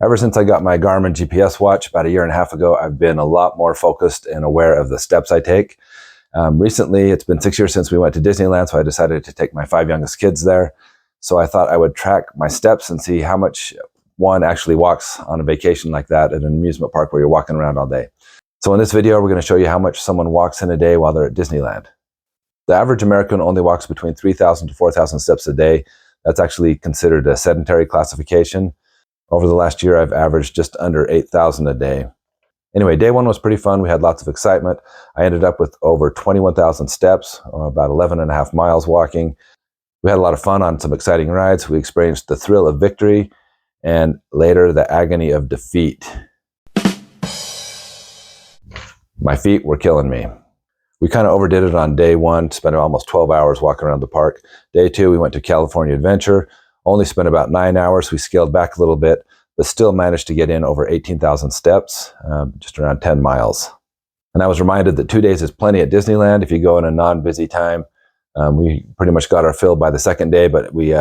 Ever since I got my Garmin GPS watch about a year and a half ago, I've been a lot more focused and aware of the steps I take. Recently, it's been 6 years since we went to Disneyland, so I decided to take my 5 youngest kids there. So I thought I would track my steps and see how much one actually walks on a vacation like that at an amusement park where you're walking around all day. So in this video, we're going to show you how much someone walks in a day while they're at Disneyland. The average American only walks between 3,000 to 4,000 steps a day. That's actually considered a sedentary classification. Over the last year, I've averaged just under 8,000 a day. Anyway, day one was pretty fun. We had lots of excitement. I ended up with over 21,000 steps, about 11 and a half miles walking. We had a lot of fun on some exciting rides. We experienced the thrill of victory and later the agony of defeat. My feet were killing me. We kind of overdid it on day one, spent almost 12 hours walking around the park. Day two, we went to California Adventure. Only spent about 9 hours. We scaled back a little bit, but still managed to get in over 18,000 steps, just around 10 miles. And I was reminded that 2 days is plenty at Disneyland if you go in a non-busy time. We pretty much got our fill by the second day, but we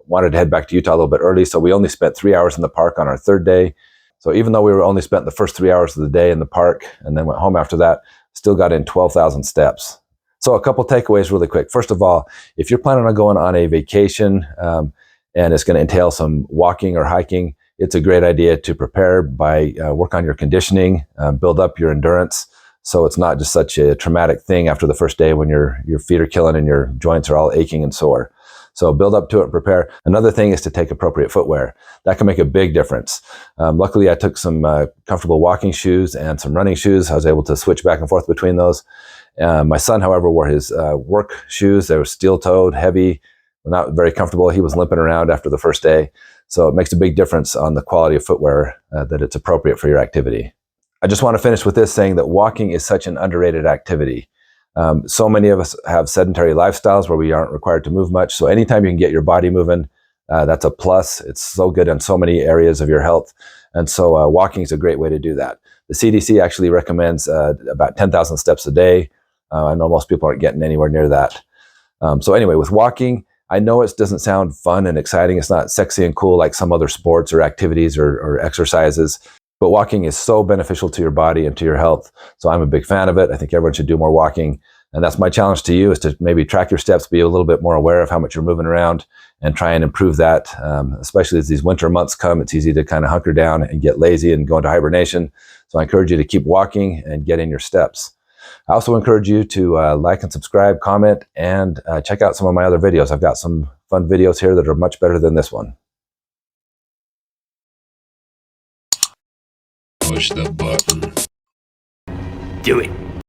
wanted to head back to Utah a little bit early, so we only spent 3 hours in the park on our third day. So even though we were only spent the first 3 hours of the day in the park and then went home after that, still got in 12,000 steps. So a couple takeaways really quick. First of all, if you're planning on going on a vacation, and it's going to entail some walking or hiking, it's a great idea to prepare by work on your conditioning, build up your endurance, so it's not just such a traumatic thing after the first day when your feet are killing and your joints are all aching and sore. So build up to it and prepare. Another thing is to take appropriate footwear. That can make a big difference. Luckily, I took some comfortable walking shoes and some running shoes. I was able to switch back and forth between those. My son, however, wore his work shoes. They were steel-toed, heavy, not very comfortable. He was limping around after the first day. So it makes a big difference on the quality of footwear that it's appropriate for your activity. I just want to finish with this, saying that walking is such an underrated activity. So many of us have sedentary lifestyles where we aren't required to move much. So anytime you can get your body moving, that's a plus. It's so good in so many areas of your health. And so walking is a great way to do that. The CDC actually recommends about 10,000 steps a day. I know most people aren't getting anywhere near that. So anyway, with walking, I know it doesn't sound fun and exciting. It's not sexy and cool like some other sports or activities or exercises, but walking is so beneficial to your body and to your health. So I'm a big fan of it. I think everyone should do more walking. And that's my challenge to you, is to maybe track your steps, be a little bit more aware of how much you're moving around and try and improve that. Especially as these winter months come, it's easy to kind of hunker down and get lazy and go into hibernation. So I encourage you to keep walking and get in your steps. I also encourage you to like and subscribe, comment, and check out some of my other videos. I've got some fun videos here that are much better than this one. Push the button. Do it.